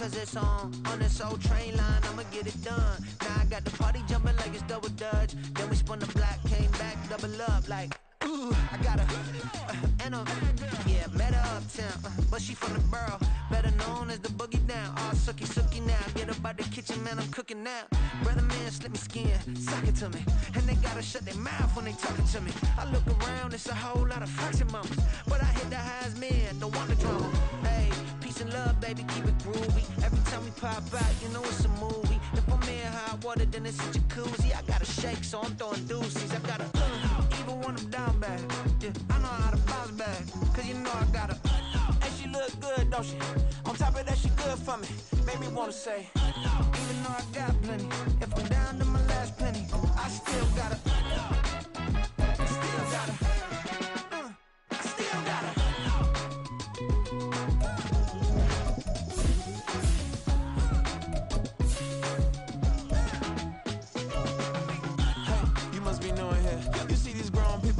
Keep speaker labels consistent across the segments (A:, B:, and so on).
A: cause it's on this old train line, I'ma get it done. Now I got the party jumping like it's double dutch. Then we spun the block, came back, double up like, ooh, I got a, yeah, met her uptown, but she from the borough, better known as the boogie down. All sookie now, get up out the kitchen, man, I'm cooking now. Brother man, slip me skin, suck it to me, and they gotta shut their mouth when they talking to me. I look around, it's a whole lot of fraction mamas, but I hit the highs, man, don't want the drama. Hey, peace and love, baby, keep it groovy. Every time we pop out, you know it's a movie. If I'm in hot water, then it's a jacuzzi. I gotta shake, so I'm throwing deuces. I gotta, even when I'm down bad, yeah, I know how to bounce back, cause you know I gotta, and she look good, don't she? On top of that, she good for me, made me wanna say, even though I got plenty, if I'm down to my last penny, I still gotta, I still gotta.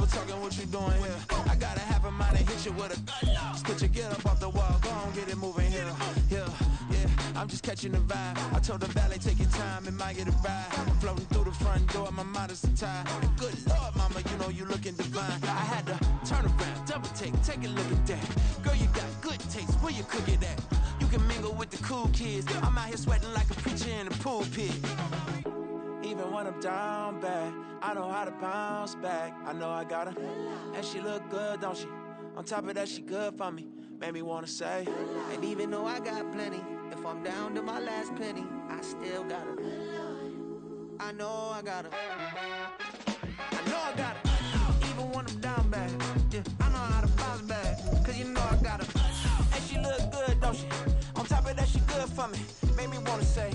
A: Talking what you doing here. I gotta have a mind to hit you with a split you, get up off the wall, go on, get it moving here. Yeah, I'm just catching the vibe. I told the valet, take your time, it might get a ride. Floating through the front door, my mind is a tie. And good Lord, mama, you know you looking divine. I had to turn around, double take a look at that. Girl, you got good taste, where you cook it at? You can mingle with the cool kids. I'm out here sweating like a preacher in a pool pit. Even when I'm down bad, I know how to bounce back. I know I got her, and she look good, don't she? On top of that, she good for me, made me wanna say. And even though I got plenty, if I'm down to my last penny, I still got her. I know I got her. I know I got her. Even when I'm down bad, yeah, I know how to bounce back, cause you know I got her. And she look good, don't she? On top of that, she good for me, made me wanna say.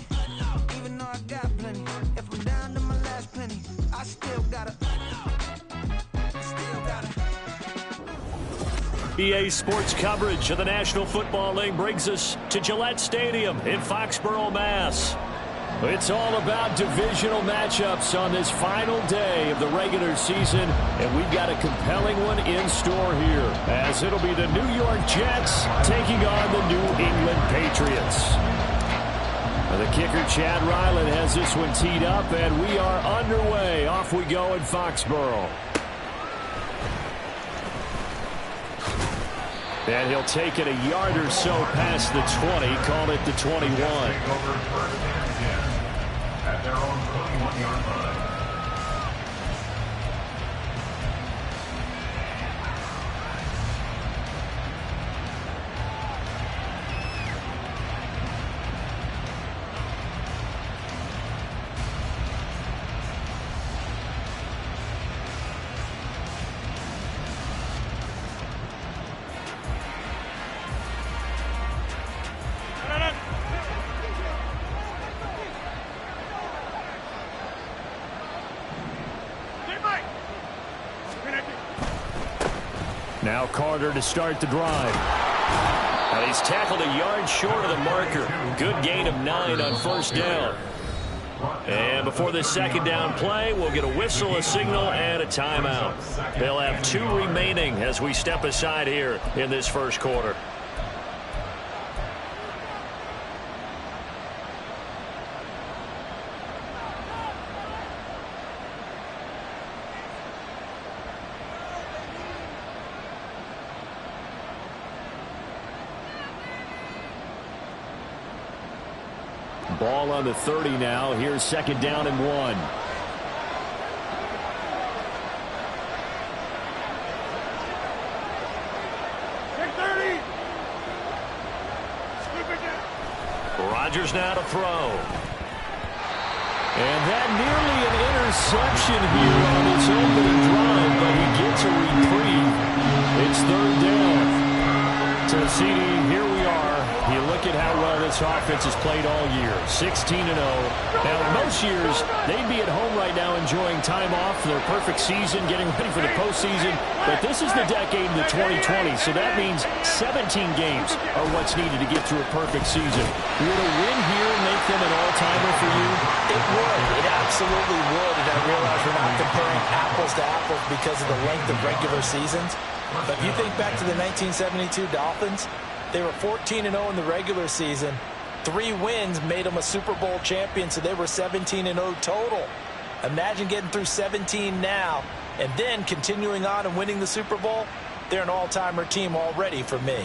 A: Even though I got plenty, if I'm down to my last penny, I still gotta,
B: EA Sports coverage of the National Football League brings us to Gillette Stadium in Foxborough, Mass. It's all about divisional matchups on this final day of the regular season, and we've got a compelling one in store here, as it'll be the New York Jets taking on the New England Patriots. The kicker, Chad Ryland, has this one teed up, and we are underway. Off we go in Foxborough. And he'll take it a yard or so past the 20, call it the 21. At their own 21-yard line. Now Carter to start the drive. And he's tackled a yard short of the marker. Good gain of 9 on first down. And before this second down play, we'll get a whistle, a signal, and a timeout. They'll have 2 remaining as we step aside here in this first quarter. Ball on the 30 now. Here's second down and 1. Rodgers now to throw. And that nearly an interception here on its opening drive, but he gets a reprieve. It's third down. So, CD, here we are. You look at how well this offense has played all year, 16-0. Now, most years, they'd be at home right now enjoying time off for their perfect season, getting ready for the postseason. But this is the decade of the 2020, so that means 17 games are what's needed to get through a perfect season. Would a win here make them an all-timer for you?
C: It would. It absolutely would. And I realize we're not comparing apples to apples because of the length of regular seasons. But if you think back to the 1972 Dolphins, they were 14-0 in the regular season, 3 wins made them a Super Bowl champion, so they were 17-0 total. Imagine getting through 17 now and then continuing on and winning the Super Bowl. They're an all-timer team already for me.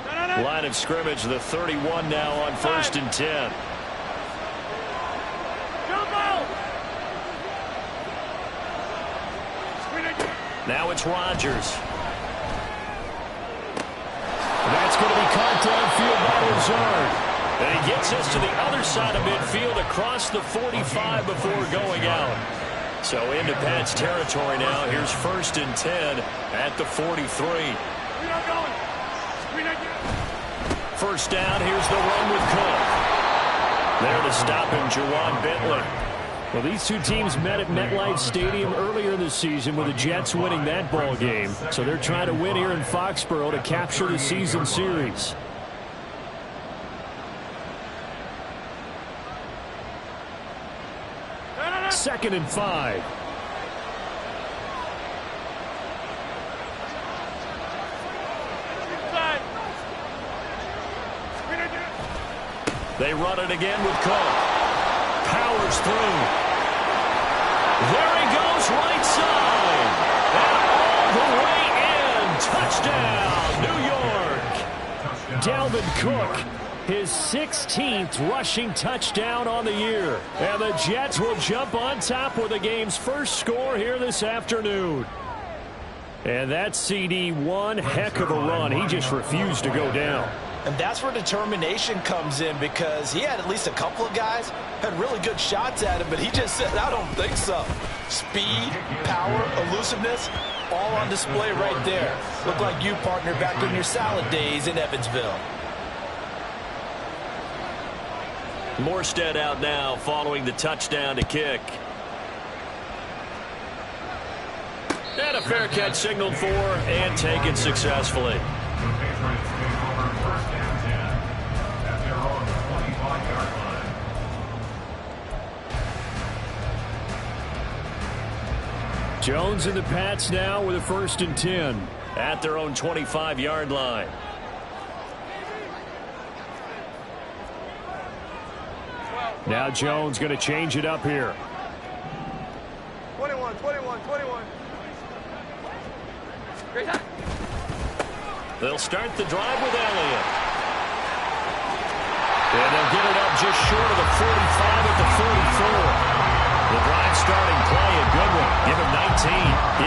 B: Line of scrimmage, the 31 now on 1st and 10. Now it's Rodgers. That's going to be caught downfield by Lazard. And he gets us to the other side of midfield across the 45 before going out. So into Pat's territory now. Here's 1st and 10 at the 43. First down, here's the run with Cook. There to stop him, Juwan Bentley. Well, these two teams met at MetLife Stadium earlier this season with the Jets winning that ball game. So they're trying to win here in Foxborough to capture the season series. Second and 5. They run it again with Cook. Powers through. There he goes, right side. And all the way in. Touchdown, New York. Dalvin Cook, his 16th rushing touchdown on the year. And the Jets will jump on top with the game's first score here this afternoon. And that CD, one heck of a run. He just refused to go down.
C: And that's where determination comes in, because he had at least a couple of guys had really good shots at him, but he just said, I don't think so. Speed, power, elusiveness, all on display right there. Look like you, partner, back in your salad days in Evansville.
B: Morstead out now following the touchdown to kick. And a fair catch signaled for and taken successfully. Jones and the Pats now with a 1st and 10 at their own 25-yard line. Now Jones going to change it up here.
D: 21.
B: They'll start the drive with Elliott. And they'll get it up just short of the 45 at the 44. The drive starting play, a good one. Give him 19.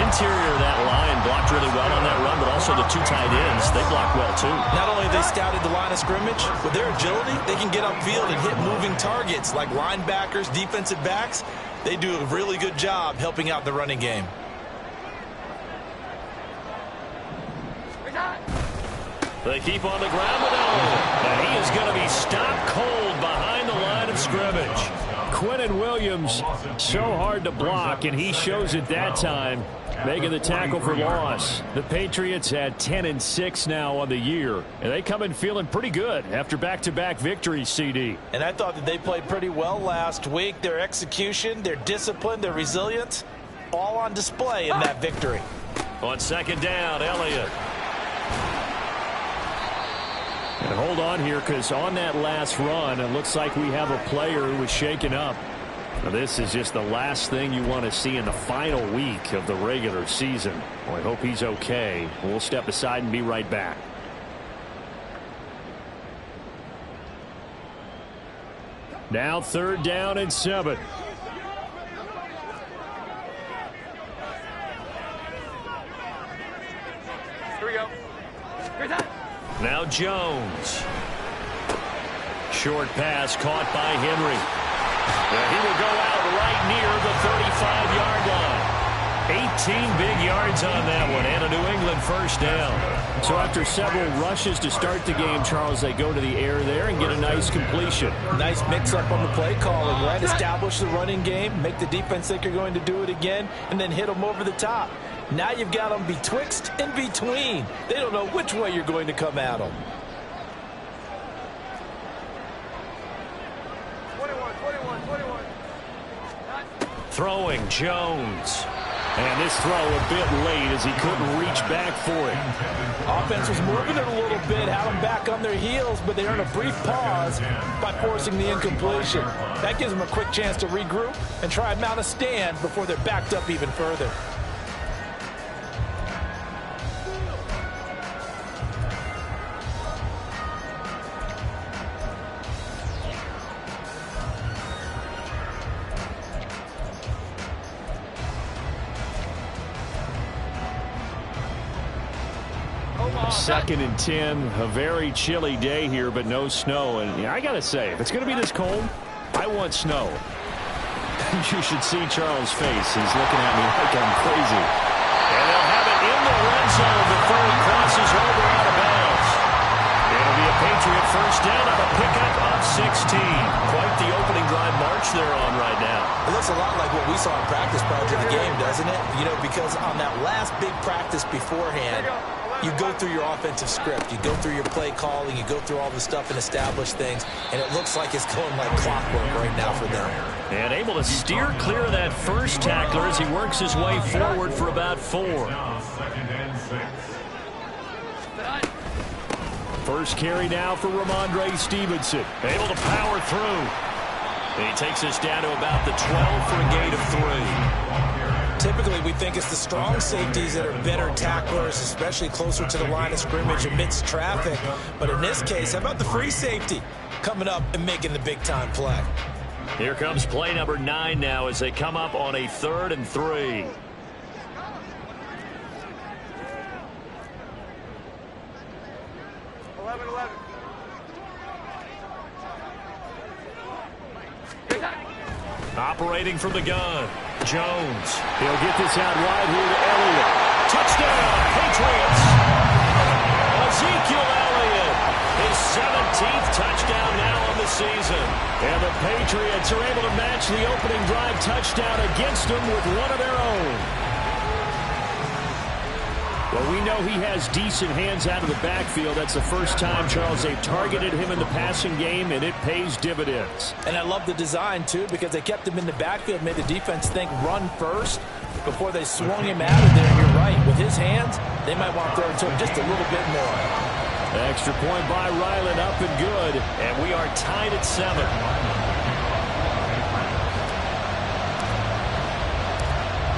B: Interior of that line blocked really well on that run, but also the 2 tight ends, they blocked well too.
C: Not only have they scouted the line of scrimmage, with their agility, they can get upfield and hit moving targets like linebackers, defensive backs. They do a really good job helping out the running game.
B: They keep on the ground with Elliott. And he is going to be stopped cold behind the line of scrimmage. Quinnen Williams, so hard to block, and he shows it that time, making the tackle for loss. The Patriots at 10-6 now on the year, and they come in feeling pretty good after back-to-back victories, CD.
C: And I thought that they played pretty well last week. Their execution, their discipline, their resilience, all on display in that victory.
B: On 2nd down, Elliott. And hold on here, because on that last run, it looks like we have a player who was shaken up. Now, this is just the last thing you want to see in the final week of the regular season. Well, I hope he's okay. We'll step aside and be right back. Now 3rd down and 7.
D: Here we go. Great time.
B: Now Jones. Short pass caught by Henry. And he will go out right near the 35-yard line. 18 big yards on that one, and a New England 1st down. So after several rushes to start the game, Charles, they go to the air there and get a nice completion.
C: Nice mix-up on the play calling, right? Establish the running game, make the defense think you're going to do it again, and then hit them over the top. Now you've got them betwixt and between. They don't know which way you're going to come at them.
D: 21.
B: Throwing Jones. And this throw a bit late as he couldn't reach back for it.
C: Offense was moving it a little bit, had them back on their heels, but they earned a brief pause by forcing the incompletion. That gives them a quick chance to regroup and try and mount a stand before they're backed up even further.
B: Second and 10, a very chilly day here, but no snow. And I got to say, if it's going to be this cold, I want snow. You should see Charles' face. He's looking at me like I'm crazy. And they'll have it in the red zone before he crosses over out of bounds. It'll be a Patriot first down on a pickup of 16. Quite the opening drive march they're on right now.
C: It looks a lot like what we saw in practice prior to the game, doesn't it? You know, because on that last big practice beforehand, you go through your offensive script. You go through your play calling. You go through all the stuff and establish things. And it looks like it's going like clockwork right now for them.
B: And able to steer clear of that first tackler as he works his way forward for about 4. First carry now for Ramondre Stevenson. Able to power through. He takes us down to about the 12 for a gain of 3.
C: Typically, we think it's the strong safeties that are better tacklers, especially closer to the line of scrimmage amidst traffic. But in this case, how about the free safety coming up and making the big-time play?
B: Here comes play number 9 now as they come up on a 3rd and 3. Operating from the gun, Jones. He'll get this out wide here to Elliott. Touchdown, Patriots. Ezekiel Elliott, his 17th touchdown now on the season. And the Patriots are able to match the opening drive touchdown against them with one of their own. Well, we know he has decent hands out of the backfield. That's the first time, Charles, they've targeted him in the passing game, and it pays dividends.
C: And I love the design, too, because they kept him in the backfield, made the defense think run first before they swung him out of there. And you're right. With his hands, they might want to throw it to him just a little bit more.
B: Extra point by Ryland, up and good. And we are tied at 7.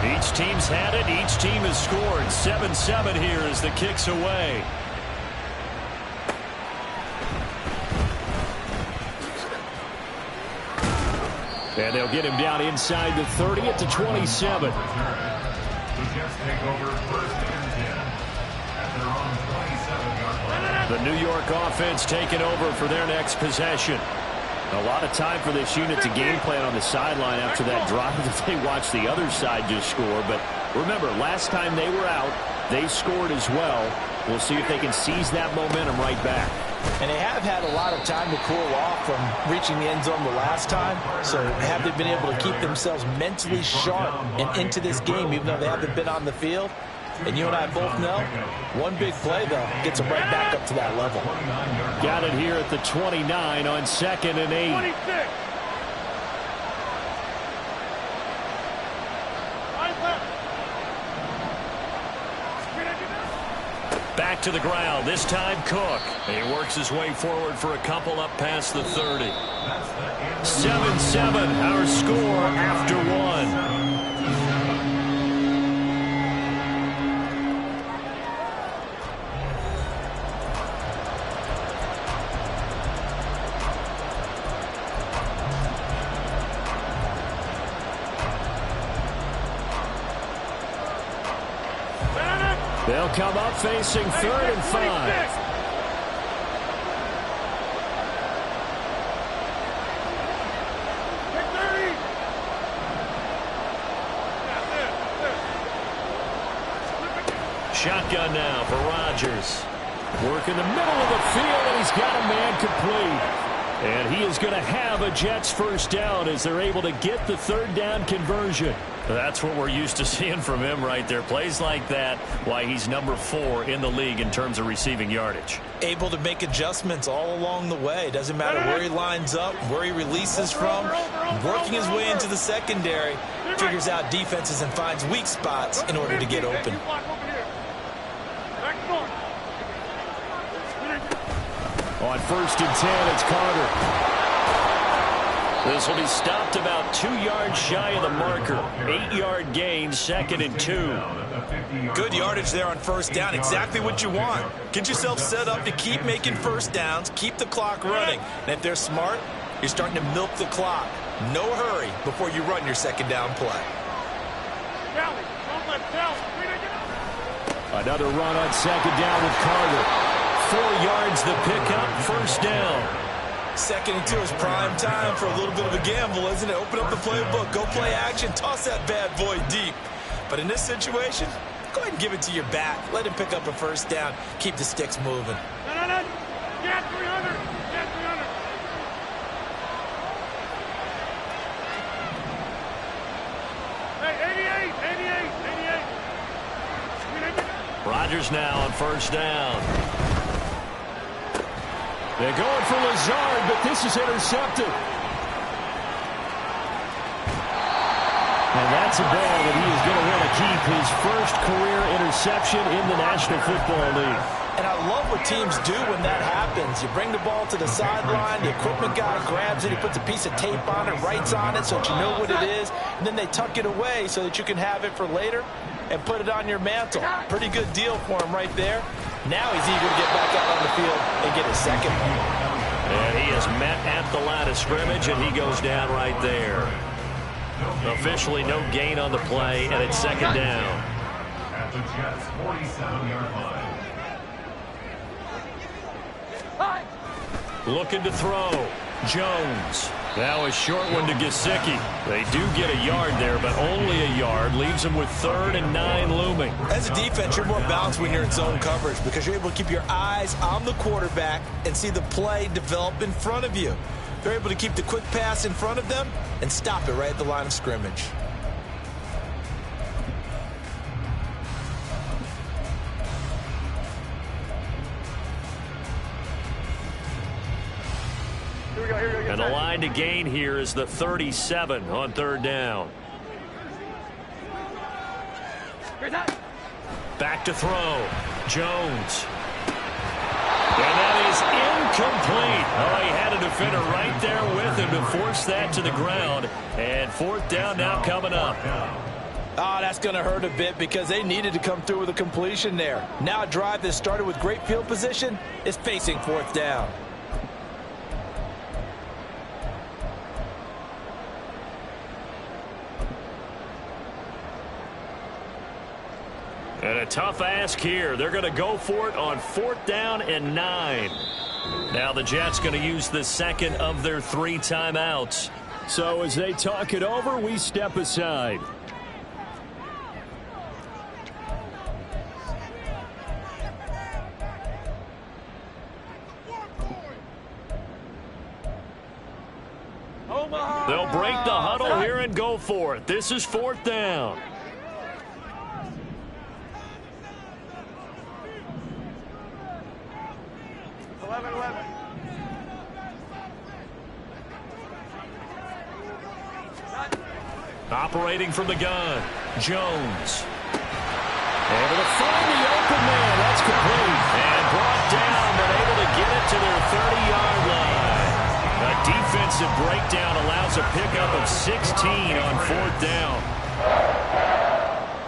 B: Each team's had it. Each team has scored. 7-7 here as the kick's away. And they'll get him down inside the 30 at the 27. The New York offense taking over for their next possession. A lot of time for this unit to game plan on the sideline after that drive that they watched the other side just score. But remember, last time they were out, they scored as well. We'll see if they can seize that momentum right back.
C: And they have had a lot of time to cool off from reaching the end zone the last time. So have they been able to keep themselves mentally sharp and into this game, even though they haven't been on the field? And you and I both know, one big play, though, gets them right back up to that level.
B: Got it here at the 29 on 2nd and 8.
D: 26.
B: Back to the ground, this time Cook. He works his way forward for a couple up past the 30. 7-7, our score after 1. They'll come up facing 3rd and 5. Shotgun now for Rodgers. Work in the middle of the field, and he's got a man complete. And he is going to have a Jets first down as they're able to get the third down conversion. That's what we're used to seeing from him right there. Plays like that, why he's number 4 in the league in terms of receiving yardage.
C: Able to make adjustments all along the way. Doesn't matter where he lines up, where he releases from. Working his way into the secondary. Figures out defenses and finds weak spots in order to get open.
B: On 1st and 10, it's Carter. This will be stopped about 2 yards shy of the marker. 8-yard gain, 2nd and 2.
C: Good yardage there on first down. Exactly what you want. Get yourself set up to keep making first downs, keep the clock running. And if they're smart, you're starting to milk the clock. No hurry before you run your second down play.
B: Another run on 2nd down with Carter. 4 yards the pickup, first down.
C: 2nd and 2 is prime time for a little bit of a gamble, isn't it? Open up the playbook, go play action, toss that bad boy deep. But in this situation, go ahead and give it to your back. Let him pick up a first down. Keep the sticks moving.
D: No. Get 300. Get 300. Hey, 88.
B: Rodgers now on first down. They're going for Lazard, but this is intercepted. And that's a ball that he is going to want to keep, his first career interception in the National Football League.
C: And I love what teams do when that happens. You bring the ball to the sideline, the equipment guy grabs it, he puts a piece of tape on it, writes on it so that you know what it is, and then they tuck it away so that you can have it for later and put it on your mantle. Pretty good deal for him right there. Now he's eager to get back out on the field and get his second one.
B: And he is met at the line of scrimmage, and he goes down right there. Officially no gain on the play, and it's 2nd down.
E: At the Jets' 47-yard line.
B: Looking to throw. Jones. Now a short one to Gesicki. They do get a yard there, but only a yard. Leaves them with 3rd and 9 looming.
C: As a defense, you're more balanced when you're in zone coverage because you're able to keep your eyes on the quarterback and see the play develop in front of you. They're able to keep the quick pass in front of them and stop it right at the line of scrimmage.
B: And the line to gain here is the 37 on 3rd down. Back to throw. Jones. And that is incomplete. Oh, he had a defender right there with him to force that to the ground. And 4th down now coming up.
C: Oh, that's going to hurt a bit because they needed to come through with a completion there. Now a drive that started with great field position is facing 4th down.
B: And a tough ask here. They're going to go for it on 4th down and 9. Now the Jets going to use the 2nd of their 3 timeouts. So as they talk it over, we step aside. They'll break the huddle here and go for it. This is 4th down. Operating from the gun, Jones. Able to find the open man. That's complete. And brought down, but able to get it to their 30-yard line. A defensive breakdown allows a pickup of 16 on 4th down.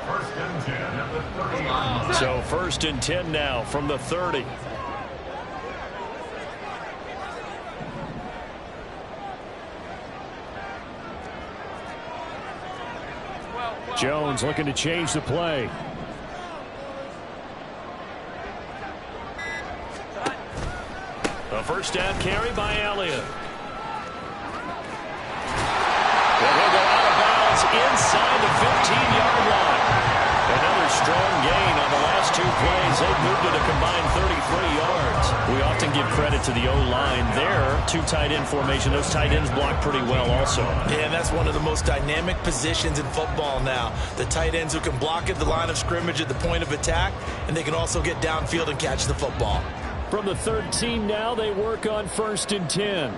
E: 1st and 10 at the 30-yard line.
B: So 1st and 10 now from the 30. Jones looking to change the play. A 1st down carry by Elliott. And he'll go out of bounds inside the 15-yard line. Another strong gain on the last 2 plays. They've moved it a combined 33 yards. We often give credit to the O-line there. Two tight end formation. Those tight ends block pretty well also.
C: Yeah, and that's one of the most dynamic positions in football now. The tight ends who can block at the line of scrimmage at the point of attack, and they can also get downfield and catch the football.
B: From the 13 now, they work on 1st and 10.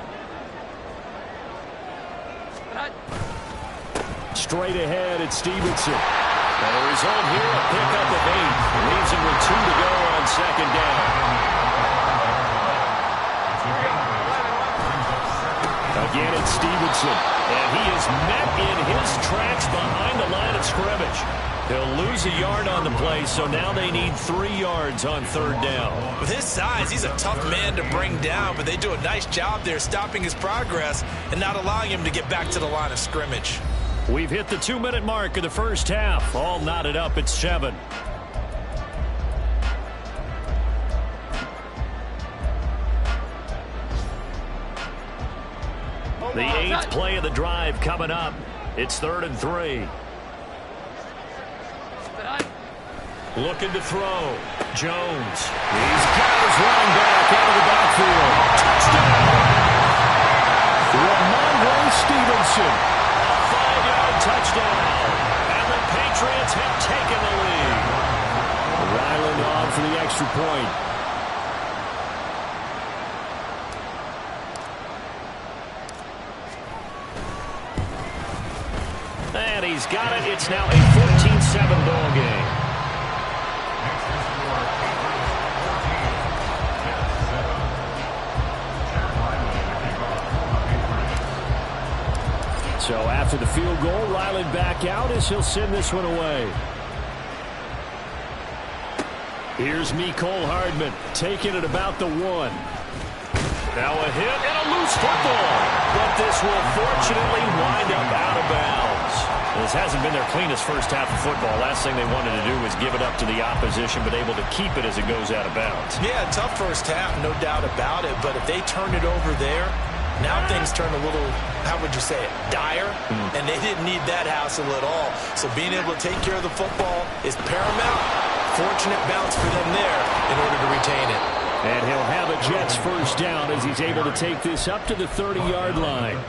B: Straight ahead, it's Stevenson. And the result here, a pickup of 8. Leaves him with 2 to go on 2nd down. Again, it's Stevenson. And he is met in his tracks behind the line of scrimmage. He'll lose a yard on the play, so now they need 3 yards on 3rd down.
C: With his size, he's a tough man to bring down, but they do a nice job there stopping his progress and not allowing him to get back to the line of scrimmage.
B: We've hit the 2-minute mark of the first half. All knotted up at 7. The 8th play of the drive coming up. It's 3rd and 3. Looking to throw. Jones. He's got his running back out of the backfield. Touchdown! Ramondre Stevenson. Touchdown. And the Patriots have taken the lead. Ryland on for the extra point. And he's got it. It's now a 14-7 ball game. So after the field goal, Ryland back out as he'll send this one away. Here's Mecole Hardman taking it about the 1. Now a hit and a loose football. But this will fortunately wind up out of bounds. This hasn't been their cleanest first half of football. Last thing they wanted to do was give it up to the opposition, but able to keep it as it goes out of bounds.
C: Yeah, tough first half, no doubt about it. But if they turn it over there, now things turn a little, how would you say it, dire, and they didn't need that hassle at all. So being able to take care of the football is paramount. Fortunate bounce for them there in order to retain it.
B: And he'll have a Jets first down as he's able to take this up to the 30-yard line.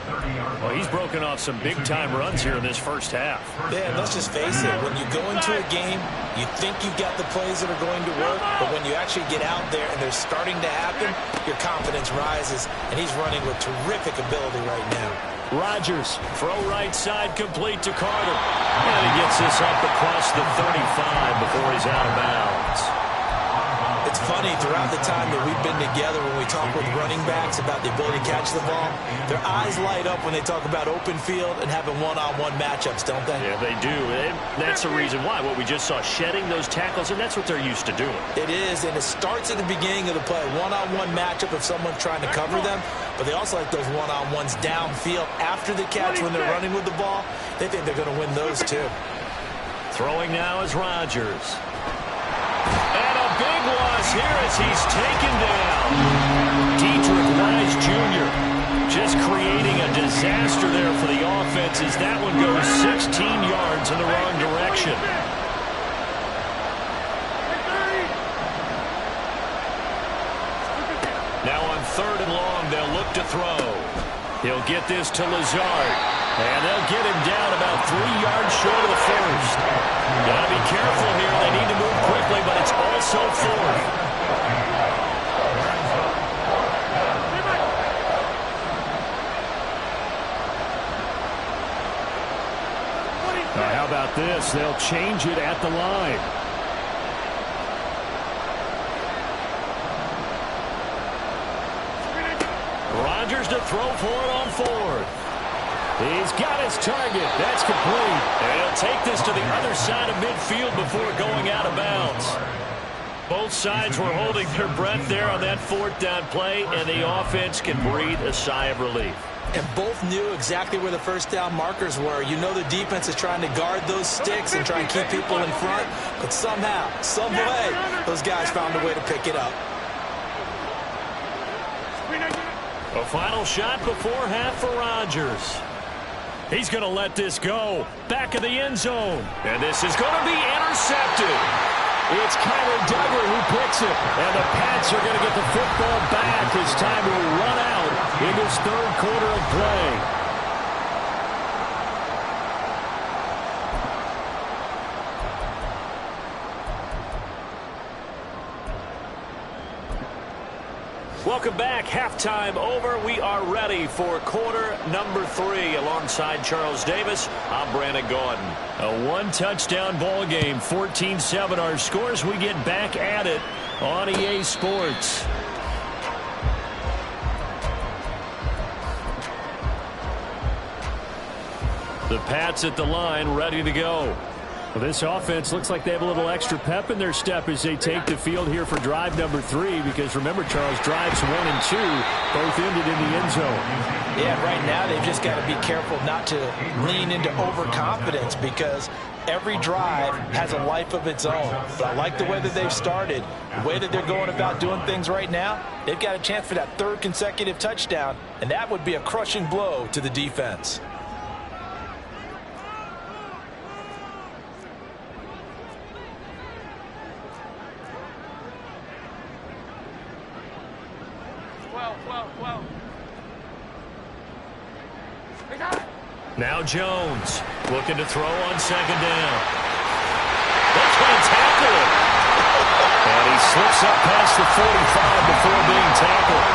B: Well, he's broken off some big-time runs here in this first half.
C: Yeah, and let's just face it. When you go into a game, you think you've got the plays that are going to work, but when you actually get out there and they're starting to happen, your confidence rises, and he's running with terrific ability right now.
B: Rodgers, throw right side, complete to Carter. And he gets this up across the 35 before he's out of bounds.
C: It's funny, throughout the time that we've been together, when we talk with running backs about the ability to catch the ball, their eyes light up when they talk about open field and having one-on-one matchups, don't they?
B: Yeah, they do. And that's the reason why. What we just saw, shedding those tackles, and that's what they're used to doing.
C: It is, and it starts at the beginning of the play. One-on-one matchup if someone's trying to cover them, but they also like those one-on-ones downfield after the catch when they're running with the ball. They think they're going to win those, too.
B: Throwing now is Rodgers. And a big loss here as he's taken down. Dietrich Wise Jr. just creating a disaster there for the offense as that one goes 16 yards in the wrong direction. Now on 3rd and long, they'll look to throw. He'll get this to Lazard. And they'll get him down about 3 yards short of the first. Gotta be careful here. They need to move quickly, but it's also 4th. Now, how about this? They'll change it at the line. Rodgers to throw for it on 4th. He's got his target. That's complete. And he'll take this to the other side of midfield before going out of bounds. Both sides were holding their breath there on that 4th down play, and the offense can breathe a sigh of relief.
C: And both knew exactly where the first down markers were. You know the defense is trying to guard those sticks and try and keep people in front, but somehow, some way, those guys found a way to pick it up.
B: A final shot before half for Rodgers. He's going to let this go. Back of the end zone. And this is going to be intercepted. It's Kyler Duggar who picks it. And the Pats are going to get the football back as time will run out in this third quarter of play. Welcome back. Halftime over. We are ready for quarter number 3. Alongside Charles Davis, I'm Brandon Gaudin. A one-touchdown ball game, 14-7 our scores. We get back at it on EA Sports. The Pats at the line, ready to go. Well, this offense looks like they have a little extra pep in their step as they take the field here for drive number 3, because remember, Charles, drives 1 and 2 both ended in the end zone.
C: Yeah, right now they've just got to be careful not to lean into overconfidence, because every drive has a life of its own. But I like the way that they've started, the way that they're going about doing things right now. They've got a chance for that 3rd consecutive touchdown, and that would be a crushing blow to the defense.
B: Now Jones looking to throw on 2nd down. They can't tackle him. And he slips up past the 45 before being tackled.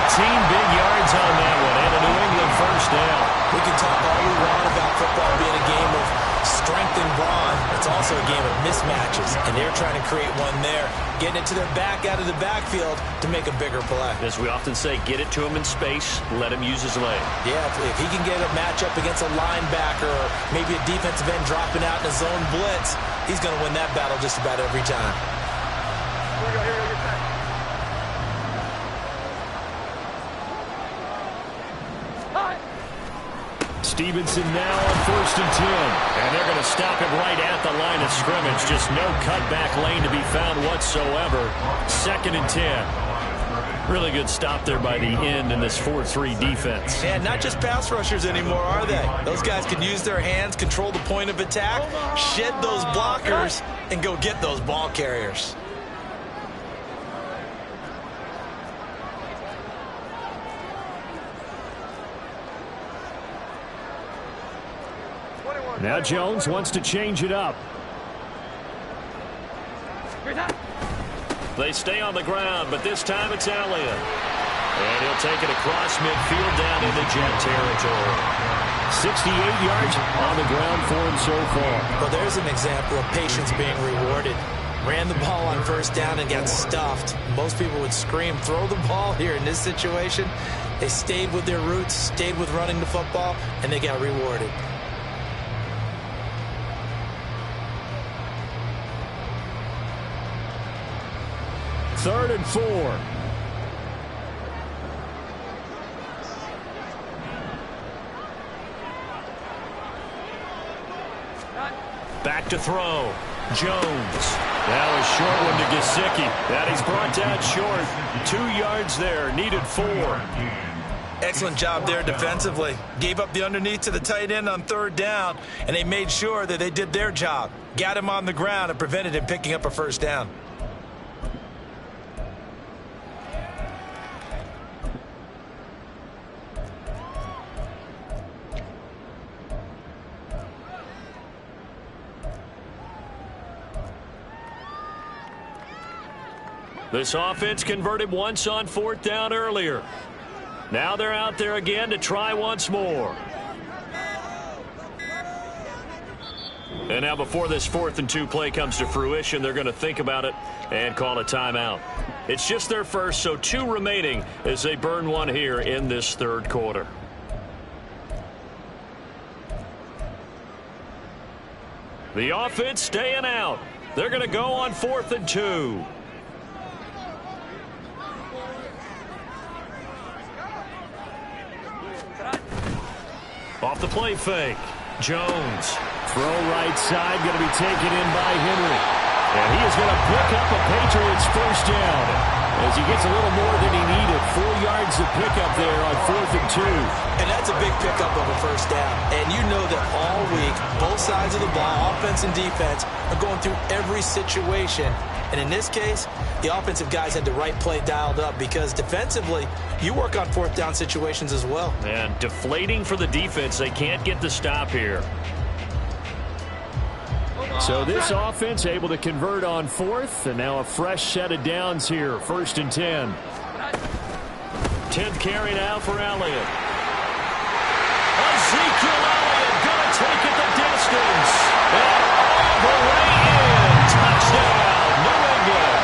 B: 18 big yards on that one, and a New England 1st down.
C: We can talk all we want about football being a game of strength and brawn. It's also a game of mismatches, and they're trying to create one there, getting it to their back out of the backfield to make a bigger play.
B: As we often say, get it to him in space, let him use his leg.
C: Yeah, if he can get a matchup against a linebacker or maybe a defensive end dropping out in a zone blitz, he's going to win that battle just about every time.
D: Here we go, get back.
B: Stevenson now on 1st and 10. And they're going to stop him right at the line of scrimmage. Just no cutback lane to be found whatsoever. 2nd and 10. Really good stop there by the end in this 4-3 defense.
C: And not just pass rushers anymore, are they? Those guys can use their hands, control the point of attack, shed those blockers, and go get those ball carriers.
B: Now Jones wants to change it up. They stay on the ground, but this time it's Elliott. And he'll take it across midfield down into Jet territory. 68 yards on the ground for him so far.
C: Well, there's an example of patience being rewarded. Ran the ball on 1st down and got stuffed. Most people would scream, throw the ball here. In this situation, they stayed with their roots, stayed with running the football, and they got rewarded.
B: Third and 4. Back to throw. Jones. Now a short one to Gesicki. That he's brought down short. 2 yards there. Needed 4.
C: Excellent job there defensively. Gave up the underneath to the tight end on 3rd down, and they made sure that they did their job. Got him on the ground and prevented him picking up a 1st down.
B: This offense converted once on 4th down earlier. Now they're out there again to try once more. And now before this 4th and 2 play comes to fruition, they're going to think about it and call a timeout. It's just their first, so 2 remaining as they burn one here in this 3rd quarter. The offense staying out. They're going to go on 4th and 2. Off the play fake. Jones. Throw right side. Going to be taken in by Henry. And he is going to pick up a Patriots 1st down as he gets a little more than he needed. 4 yards of pickup there on 4th 4th and 2.
C: And that's a big pickup of a first down. And you know that all week, both sides of the ball, offense and defense, are going through every situation. And in this case, the offensive guys had the right play dialed up because defensively, you work on 4th down situations as well.
B: And deflating for the defense. They can't get the stop here. So this offense able to convert on 4th, and now a fresh set of downs here. 1st and 10. 10th carry now for Elliott. Ezekiel Elliott going to take it the distance. And all the way in. Touchdown, New England.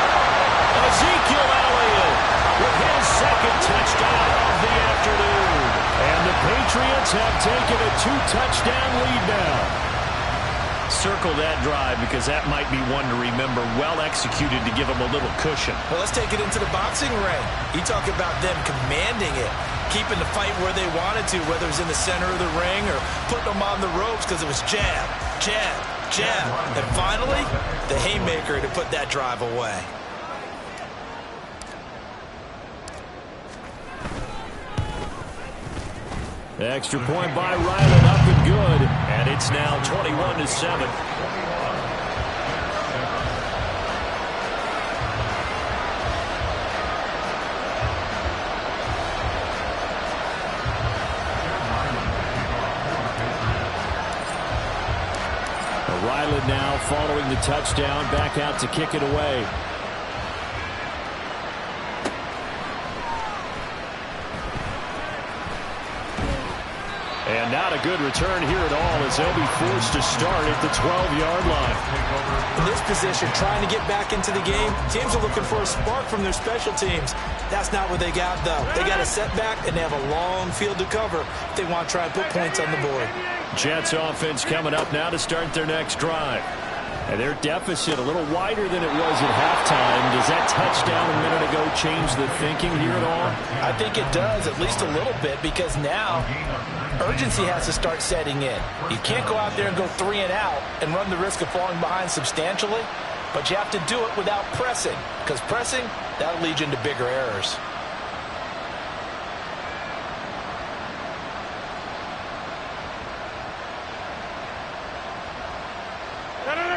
B: Ezekiel Elliott with his 2nd touchdown of the afternoon. And the Patriots have taken a 2-touchdown lead now. Circle that drive because that might be one to remember. Well executed to give them a little cushion.
C: Well, let's take it into the boxing ring. You talk about them commanding it, keeping the fight where they wanted to, whether it was in the center of the ring or putting them on the ropes because it was jab, jab, jab. And finally, the haymaker to put that drive away.
B: The extra point by Ryland up and good, and it's now 21-7. Ryland now following the touchdown, back out to kick it away. And not a good return here at all as they'll be forced to start at the 12-yard line.
C: In this position, trying to get back into the game, teams are looking for a spark from their special teams. That's not what they got, though. They got a setback, and they have a long field to cover if they want to try and put points on the board.
B: Jets offense coming up now to start their next drive. And their deficit a little wider than it was at halftime. Does that touchdown a minute ago change the thinking here at all?
C: I think it does, at least a little bit, because now urgency has to start setting in. You can't go out there and go 3 and out and run the risk of falling behind substantially, but you have to do it without pressing, because pressing, that'll lead you into bigger errors.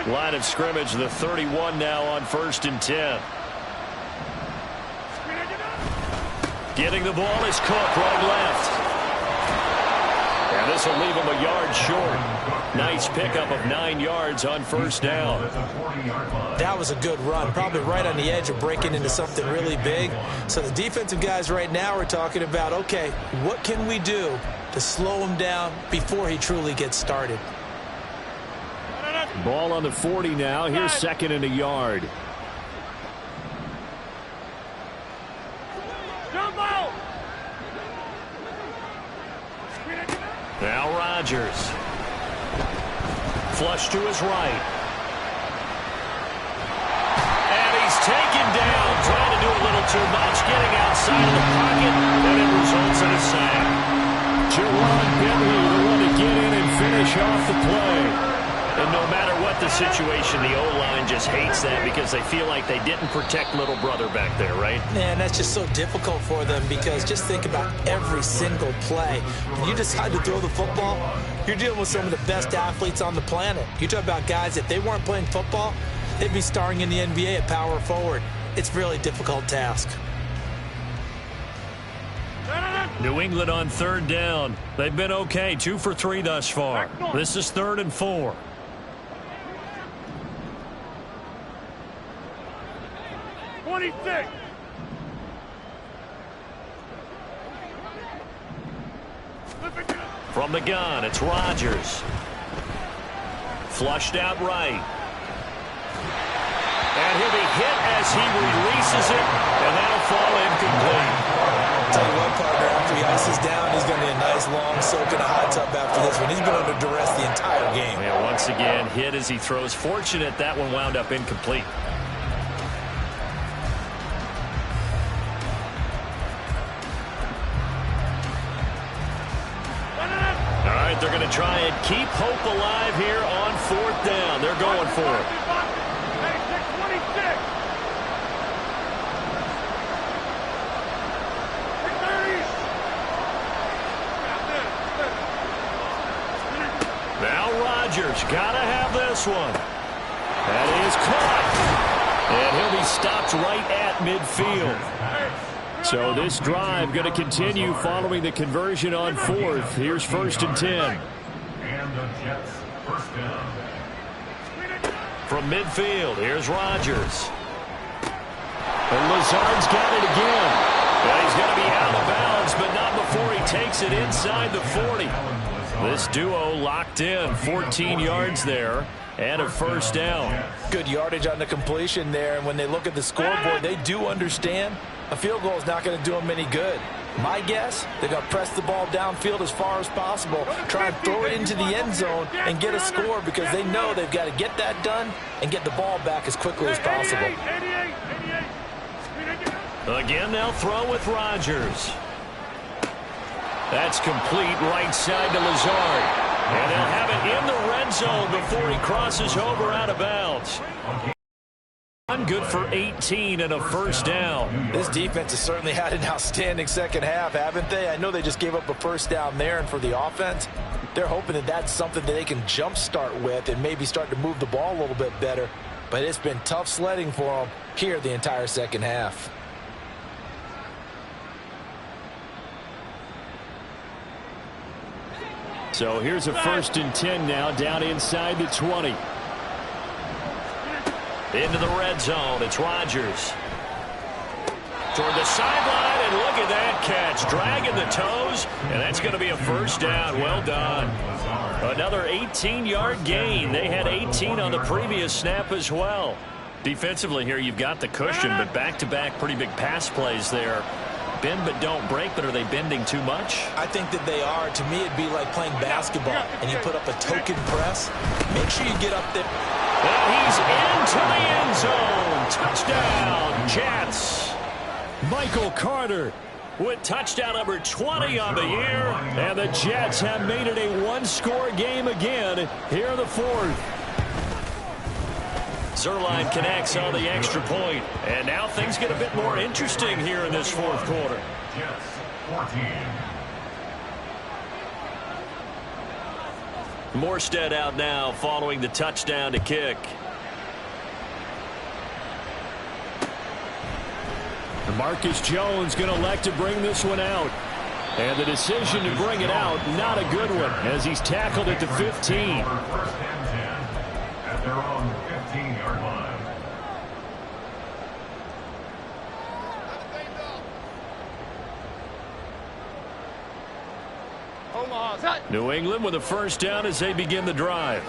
B: Line of scrimmage, the 31 now on 1st and 10. Getting the ball is Cook, right left. And this will leave him a yard short. Nice pickup of 9 yards on 1st down.
C: That was a good run, probably right on the edge of breaking into something really big. So the defensive guys right now are talking about, okay, what can we do to slow him down before he truly gets started?
B: Ball on the 40 now. Here's 2nd and a yard. Now Rodgers. Flush to his right. And he's taken down. Trying to do a little too much. Getting outside of the pocket. And it results in a sack. Jerron Bentley, the one to get in and finish off the play. And no matter what the situation, the O-line just hates that because they feel like they didn't protect little brother back there, right?
C: Man, that's just so difficult for them because just think about every single play. When you decide to throw the football, you're dealing with some of the best athletes on the planet. You talk about guys, if they weren't playing football, they'd be starring in the NBA at power forward. It's a really difficult task.
B: New England on 3rd down. They've been okay, 2 for 3 thus far. This is 3rd and 4. From the gun, it's Rodgers. Flushed out right. And he'll be hit as he releases it, and that'll fall incomplete.
C: Tell you what, partner, after he ices down, he's going to need a nice long soak in a hot tub after this one. He's been under duress the entire game.
B: Yeah, once again, hit as he throws. Fortunate that one wound up incomplete. They're going to try and keep hope alive here on 4th down. They're going for it. Rodgers. Gotta have this one. That is caught. And he'll be stopped right at midfield. So this drive going to continue following the conversion on fourth. Here's 1st and 10.
E: And the Jets first down.
B: From midfield, here's Rodgers. And Lazard's got it again. Well, he's going to be out of bounds, but not before he takes it inside the 40. This duo locked in, 14 yards there, and a 1st down.
C: Good yardage on the completion there, and when they look at the scoreboard, they do understand a field goal is not going to do them any good. My guess, they're going to press the ball downfield as far as possible, try and throw it into the end zone and get a score because they know they've got to get that done and get the ball back as quickly as possible.
B: Again, they'll throw with Rodgers. That's complete right side to Lazard. And they'll have it in the red zone before he crosses over out of bounds. Good for 18 and a 1st down.
C: This defense has certainly had an outstanding second half, haven't they? I know they just gave up a 1st down there, and for the offense, they're hoping that that's something that they can jumpstart with and maybe start to move the ball a little bit better. But it's been tough sledding for them here the entire second half.
B: So here's a 1st and 10 now, down inside the 20. Into the red zone, it's Rodgers. Toward the sideline, and look at that catch. Dragging the toes, and that's going to be a 1st down. Well done. Another 18-yard gain. They had 18 on the previous snap as well. Defensively here, you've got the cushion, but back-to-back pretty big pass plays there. Bend but don't break, but are they bending too much?
C: I think that they are. To me, it'd be like playing basketball, and you put up a token press. Make sure you get up there.
B: And he's into the end zone. Touchdown, Jets. Michael Carter with touchdown number 20 on the year. And the Jets have made it a one-score game again here in the 4th. Zerline connects on the extra point. And now things get a bit more interesting here in this 4th quarter.
E: Jets 14.
B: Morstead out now following the touchdown to kick. Marcus Jones going to elect to bring this one out. And the decision to bring it out, not a good one, as he's tackled at the 15.
E: 1st and 10 at their own 15-yard line.
B: New England with a 1st down as they begin the drive.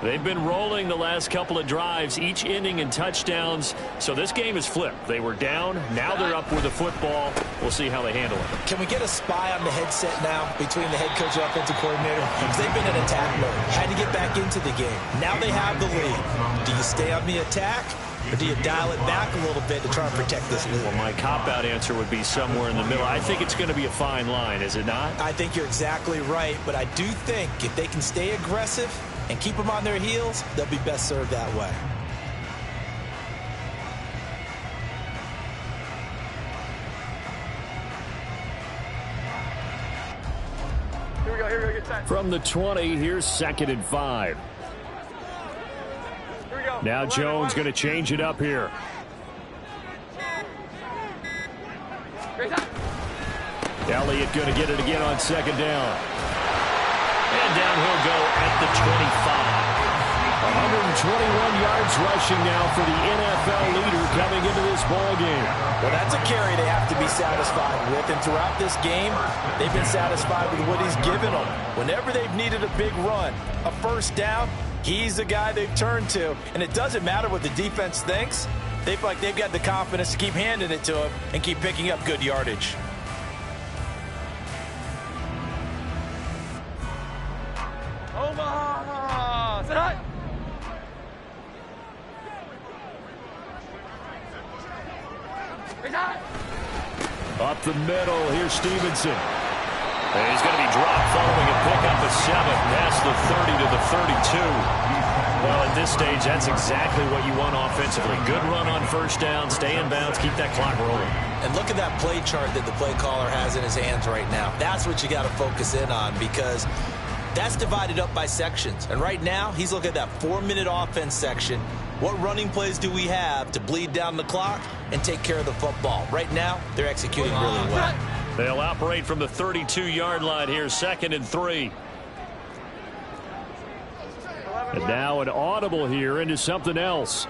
B: They've been rolling the last couple of drives, each inning in touchdowns. So this game is flipped. They were down. Now they're up with the football. We'll see how they handle it.
C: Can we get a spy on the headset now between the head coach and offensive coordinator? Because they've been in attack mode. Had to get back into the game. Now they have the lead. Do you stay on the attack, or do you dial it back a little bit to try and protect this lead?
B: Well, my cop-out answer would be somewhere in the middle. I think it's going to be a fine line, is it not?
C: I think you're exactly right, but I do think if they can stay aggressive and keep them on their heels, they'll be best served that way.
D: Here we go, get set.
B: From the 20, here's 2nd and 5.
D: Here we go.
B: Now Jones going to change it up here. Elliott going to get it again on 2nd down. And down he'll go at the 25. 121 yards rushing now for the NFL leader coming into this ball game.
C: Well, that's a carry they have to be satisfied with, and throughout this game, they've been satisfied with what he's given them. Whenever they've needed a big run, a 1st down, he's the guy they've turned to, and it doesn't matter what the defense thinks. They feel like they've got the confidence to keep handing it to him and keep picking up good yardage.
D: Omaha! Sit high!
B: Up the middle, here's Stevenson. And he's going to be dropped following a pickup of 7 past the 30 to the 32. Well, at this stage, that's exactly what you want offensively. Good run on 1st down, stay in bounds, keep that clock rolling.
C: And look at that play chart that the play caller has in his hands right now. That's what you got to focus in on, because That's divided up by sections. And right now, he's looking at that 4-minute offense section. What running plays do we have to bleed down the clock and take care of the football? Right now, they're executing really well.
B: They'll operate from the 32-yard line here, 2nd and 3. And now an audible here into something else.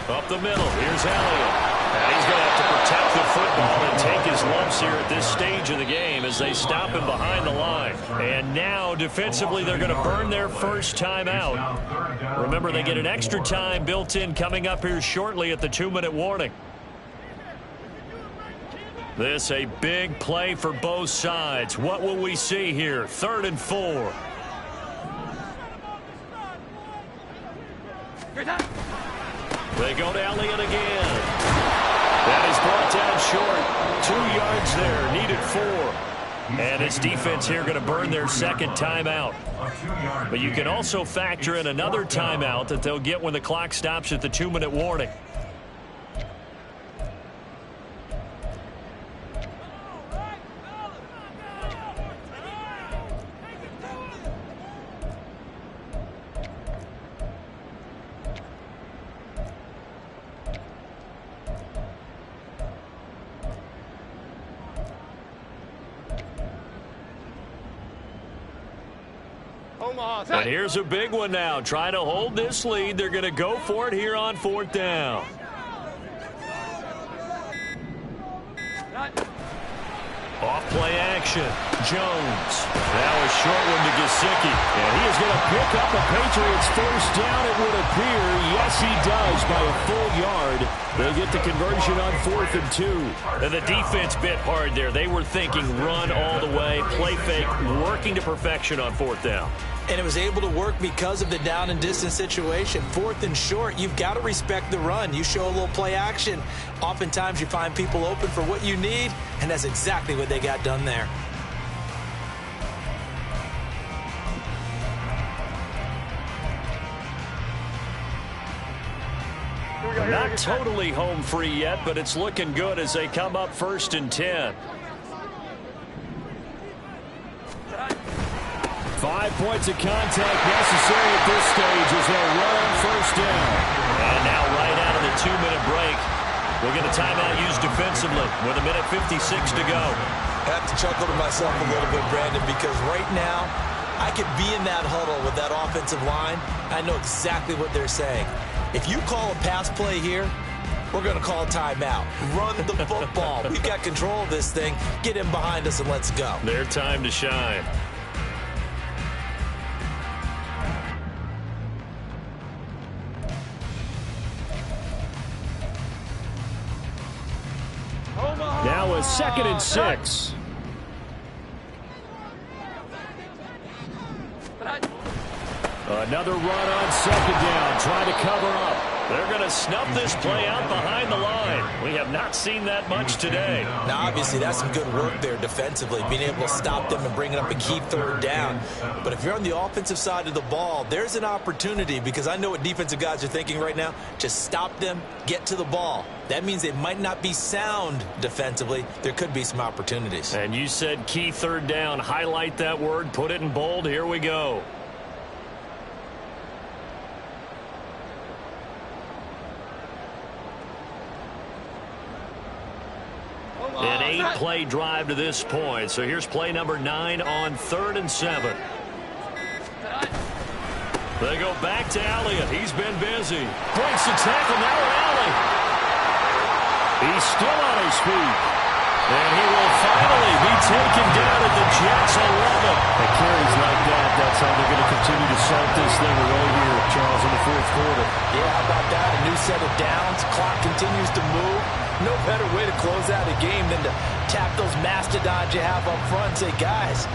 B: Up the middle, here's Elliott. And he's going to have to protect the football and take his lumps here at this stage of the game as they stop him behind the line. And now, defensively, they're going to burn their first timeout. Remember, they get an extra time built in coming up here shortly at the 2-minute warning. This a big play for both sides. What will we see here? 3rd and 4. They go to Elliott again. That is brought down short. 2 yards there, needed 4. And his defense here going to burn their second timeout. But you can also factor in another timeout that they'll get when the clock stops at the 2-minute warning. And here's a big one now. Trying to hold this lead. They're going to go for it here on 4th down. Off play action. Jones. That was short one to Gesicki. And he is going to pick up a Patriots first down, it would appear. Yes, he does by a full yard. They get the conversion on 4th and 2. And the defense bit hard there. They were thinking run all the way, play fake, working to perfection on 4th down.
C: And it was able to work because of the down and distance situation. 4th and short, you've got to respect the run. You show a little play action. Oftentimes you find people open for what you need, and that's exactly what they got done there.
B: Not totally home free yet, but it's looking good as they come up 1st and 10. 5 points of contact necessary at this stage as they'll run on 1st down. And now right out of the 2-minute break, we'll get a timeout used defensively with 1:56 to go.
C: I have to chuckle to myself a little bit, Brandon, because right now I could be in that huddle with that offensive line. I know exactly what they're saying. If you call a pass play here, we're going to call a timeout. Run the football. We've got control of this thing. Get in behind us and let's go.
B: Their time to shine. Now a 2nd and 6. Another run on 2nd down, trying to cover up. They're going to snuff this play out behind the line. We have not seen that much today.
C: Now, obviously, that's some good work there defensively, being able to stop them and bringing up a key 3rd down. But if you're on the offensive side of the ball, there's an opportunity, because I know what defensive guys are thinking right now. Just stop them, get to the ball. That means they might not be sound defensively. There could be some opportunities.
B: And you said key 3rd down. Highlight that word, put it in bold. Here we go. An 8-play drive to this point. So here's play number 9 on 3rd and 7. They go back to Elliott. He's been busy. Breaks the tackle. Now Elliott. He's still on his feet. And he will finally be taken down at the Jets 11. The carries like that, that's how they're going to continue to salt this thing away here, Charles, in the 4th quarter.
C: Yeah, how about that? A new set of downs. Clock continues to move. No better way to close out a game than to tap those mastodons you have up front and say, guys,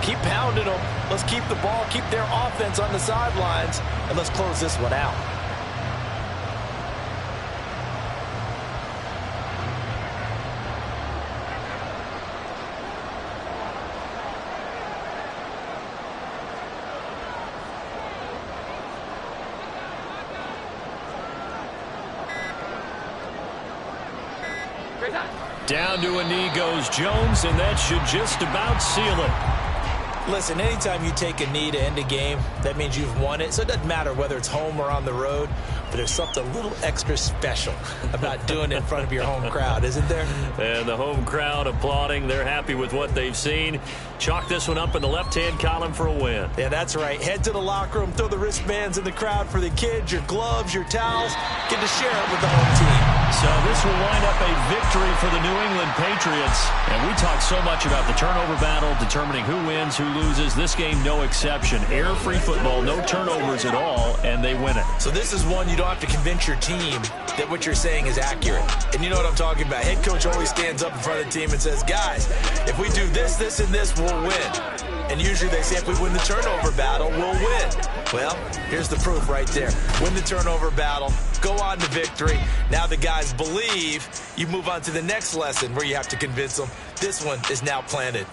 C: keep pounding them. Let's keep the ball, keep their offense on the sidelines, and let's close this one out.
B: Down to a knee goes Jones, and that should just about seal it.
C: Listen, anytime you take a knee to end a game, that means you've won it. So it doesn't matter whether it's home or on the road, but there's something a little extra special about doing it in front of your home crowd, isn't there?
B: And the home crowd applauding. They're happy with what they've seen. Chalk this one up in the left-hand column for a win.
C: Yeah, that's right. Head to the locker room, throw the wristbands in the crowd for the kids, your gloves, your towels. Get to share it with the home team.
B: So this will wind up a victory for the New England Patriots. And we talked so much about the turnover battle, determining who wins, who loses. This game, no exception. Error-free football, no turnovers at all, and they win it.
C: So this is one you don't have to convince your team that what you're saying is accurate. And you know what I'm talking about. Head coach always stands up in front of the team and says, guys, if we do this, this, and this, we'll win. And usually they say if we win the turnover battle, we'll win. Well, here's the proof right there. Win the turnover battle, go on to victory. Now the guys believe. You move on to the next lesson where you have to convince them. This one is now planted.